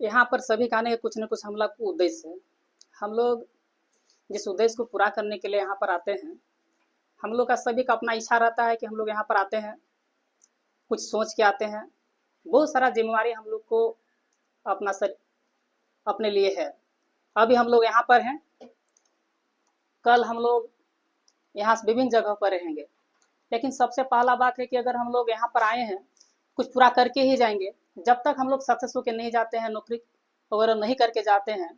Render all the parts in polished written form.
यहाँ पर सभी खाने के कुछ न कुछ हम लोग को उद्देश्य है। हम लोग जिस उद्देश्य को पूरा करने के लिए यहाँ पर आते हैं, हम लोग का सभी का अपना इच्छा रहता है कि हम लोग यहाँ पर आते हैं, कुछ सोच के आते हैं। बहुत सारा जिम्मेवारी हम लोग को अपना अपने लिए है। अभी हम लोग यहाँ पर हैं, कल हम लोग यहाँ से विभिन्न जगह पर रहेंगे, लेकिन सबसे पहला बात है कि अगर हम लोग यहाँ पर आए हैं, कुछ पूरा करके ही जाएंगे। जब तक हम लोग सक्सेस होकर नहीं जाते हैं, नौकरी वगैरह नहीं करके जाते हैं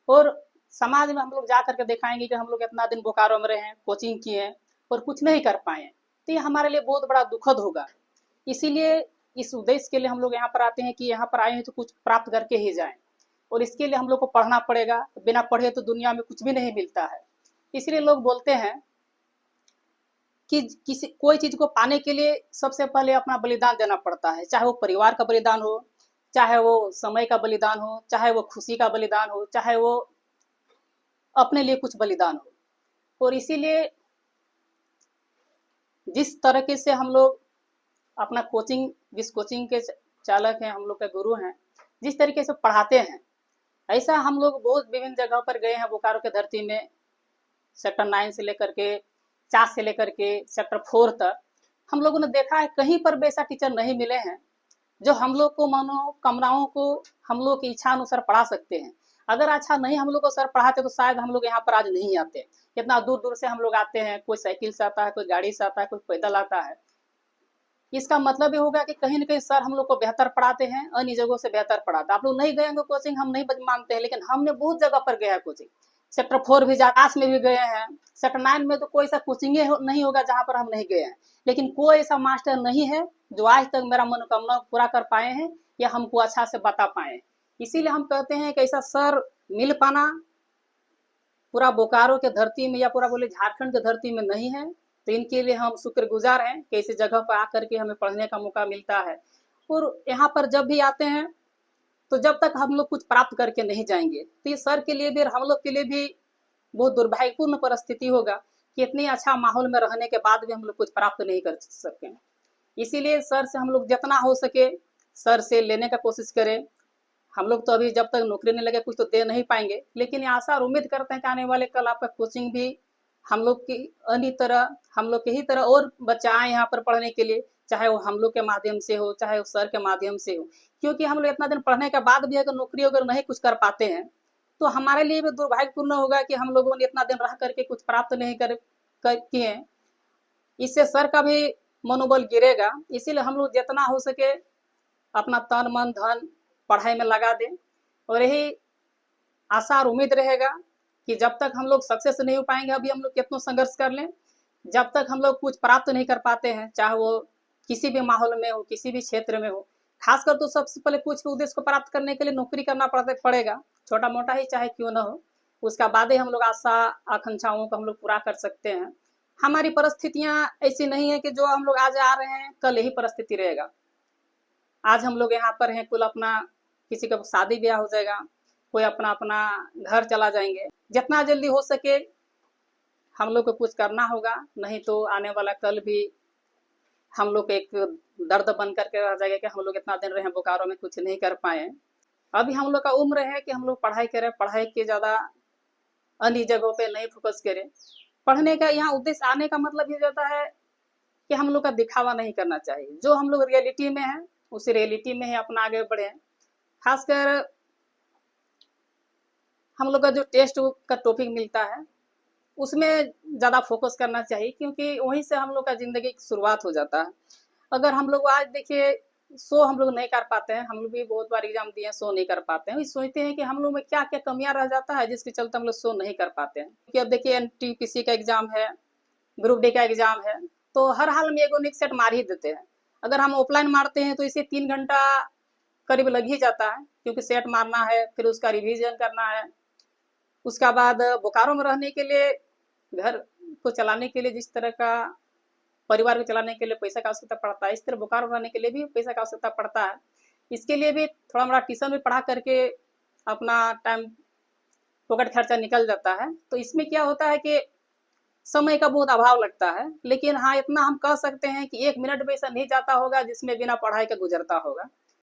और समाज में हम लोग जा करके दिखाएंगे कि हम लोग इतना दिन बोकारो में रहे हैं, कोचिंग किए हैं और कुछ नहीं कर पाए, तो ये हमारे लिए बहुत बड़ा दुखद होगा। इसीलिए इस उद्देश्य के लिए हम लोग यहाँ पर आते हैं कि यहाँ पर आए हैं तो कुछ प्राप्त करके ही जाएं, और इसके लिए हम लोग को पढ़ना पड़ेगा। बिना पढ़े तो दुनिया में कुछ भी नहीं मिलता है। इसलिए लोग बोलते हैं कि किसी कोई चीज को पाने के लिए सबसे पहले अपना बलिदान देना पड़ता है, चाहे वो परिवार का बलिदान हो, चाहे वो समय का बलिदान हो, चाहे वो खुशी का बलिदान हो, चाहे वो अपने लिए कुछ बलिदान हो। और इसीलिए जिस तरीके से हम लोग अपना जिस कोचिंग के चालक हैं, हम लोग के गुरु हैं, जिस तरीके से पढ़ाते हैं, ऐसा हम लोग बहुत विभिन्न जगह पर गए हैं। बोकारो के धरती में सेक्टर 9 से लेकर के 4 से लेकर के सेक्टर 4 तक हम लोगों ने देखा है, कहीं पर वैसा टीचर नहीं मिले हैं जो हम लोग को मनोकामनाओं को हम लोग की इच्छा अनुसार पढ़ा सकते हैं। अगर अच्छा नहीं हम लोग को सर पढ़ाते तो शायद हम लोग यहाँ पर आज नहीं आते। कितना दूर दूर से हम लोग आते हैं, कोई साइकिल से आता है, कोई गाड़ी से आता है, कोई पैदल आता है। इसका मतलब ये होगा कि कहीं ना कहीं सर हम लोग को बेहतर पढ़ाते हैं, अन्य जगहों से बेहतर पढ़ाते हैं। आप लोग नहीं गए होंगे कोचिंग, हम नहीं मानते हैं, लेकिन हमने बहुत जगह पर गया है कोचिंग। सेक्टर 4 भी आकाश में भी गए हैं, सेक्टर 9 में तो कोई सा कोचिंग नहीं होगा जहाँ पर हम नहीं गए हैं। लेकिन कोई ऐसा मास्टर नहीं है जो आज तक मेरा मनोकामना पूरा कर पाए हैं या हमको अच्छा से बता पाए। इसीलिए हम कहते हैं कि ऐसा सर मिल पाना पूरा बोकारो के धरती में या पूरा बोले झारखंड के धरती में नहीं है। तो इनके लिए हम शुक्रगुजार हैं कि ऐसी जगह पर आकर के हमें पढ़ने का मौका मिलता है। और यहाँ पर जब भी आते हैं तो जब तक हम लोग कुछ प्राप्त करके नहीं जाएंगे तो ये सर के लिए भी और हम लोग के लिए भी बहुत दुर्भाग्यपूर्ण परिस्थिति होगा कि इतनी अच्छा माहौल में रहने के बाद भी हम लोग कुछ प्राप्त नहीं कर सकें। इसीलिए सर से हम लोग जितना हो सके सर से लेने का कोशिश करें। हम लोग तो अभी जब तक नौकरी नहीं लगे कुछ तो दे नहीं पाएंगे, लेकिन आशा और उम्मीद करते हैं कि आने वाले कल आपका कोचिंग भी हम लोग की अन्य तरह हम लोग के ही तरह और बच्चे आए यहाँ पर पढ़ने के लिए, चाहे वो हम लोग के माध्यम से हो, चाहे वो सर के माध्यम से हो। क्योंकि हम लोग इतना दिन पढ़ने के बाद भी अगर नौकरी अगर नहीं कुछ कर पाते हैं तो हमारे लिए भी दुर्भाग्यपूर्ण होगा कि हम लोगों ने इतना दिन रह करके कुछ प्राप्त नहीं किए। इससे सर का भी मनोबल गिरेगा। इसीलिए हम लोग जितना हो सके अपना तन मन धन पढ़ाई में लगा दें, और यही आशा और उम्मीद रहेगा कि जब तक हम लोग सक्सेस नहीं हो पाएंगे, अभी हम लोग कितना संघर्ष कर लें, जब तक हम लोग कुछ प्राप्त नहीं कर पाते हैं, चाहे वो किसी भी माहौल में हो, किसी भी क्षेत्र में हो, खासकर तो सबसे पहले कुछ उद्देश्य को प्राप्त करने के लिए नौकरी करना पड़ेगा, छोटा मोटा ही चाहे क्यों ना हो। उसका बाद ही हम लोग आशा आकांक्षाओं को हम लोग पूरा कर सकते हैं। हमारी परिस्थितियां ऐसी नहीं है कि जो हम लोग आज आ रहे हैं कल यही परिस्थिति रहेगा। आज हम लोग यहाँ पर हैं, कुल अपना किसी का शादी ब्याह हो जाएगा, कोई अपना अपना घर चला जाएंगे। जितना जल्दी हो सके हम लोग को कुछ करना होगा, नहीं तो आने वाला कल भी हम लोग एक दर्द बन करके रह जाएगा कि हम लोग इतना दिन रहे बोकारो में कुछ नहीं कर पाए। अभी हम लोग का उम्र है कि हम लोग पढ़ाई करें, पढ़ाई के ज्यादा अन्य जगहों पे नहीं फोकस करें। पढ़ने का यहाँ उद्देश्य आने का मतलब ये होता है कि हम लोग का दिखावा नहीं करना चाहिए। जो हम लोग रियलिटी में है उसी रियलिटी में ही अपना आगे बढ़े। खासकर हम लोग का जो टेस्ट का टॉपिक मिलता है उसमें ज़्यादा फोकस करना चाहिए, क्योंकि वहीं से हम लोग का ज़िंदगी की शुरुआत हो जाता है। अगर हम लोग आज देखिए 100 हम लोग नहीं कर पाते हैं, हम लोग भी बहुत बार एग्जाम दिए 100 नहीं कर पाते हैं, सोचते हैं कि हम लोग में क्या क्या कमियां रह जाता है जिसके चलते हम लोग 100 नहीं कर पाते हैं। क्योंकि अब देखिए NTPC का एग्जाम है, ग्रुप डी का एग्जाम है, तो हर हाल में एगो सेट मार ही देते हैं। अगर हम ऑफलाइन मारते हैं तो इसे 3 घंटा करीब लग ही जाता है, क्योंकि सेट मारना है, फिर उसका रिवीजन करना है। उसका बाद बोकारो में रहने के लिए, घर को चलाने के लिए, जिस तरह का परिवार को चलाने के लिए पैसा का आवश्यकता पड़ता है, इस तरह बोकारो रहने के लिए भी पैसा का आवश्यकता पड़ता है। इसके लिए भी थोड़ा मोड़ा ट्यूशन भी पढ़ा करके अपना टाइम पॉकेट खर्चा निकल जाता है। तो इसमें क्या होता है कि समय का बहुत अभाव लगता है। लेकिन हाँ, इतना हम कह सकते हैं कि 1 मिनट भी ऐसा नहीं जाता होगा जिसमें बिना पढ़ाई के गुजरता होगा।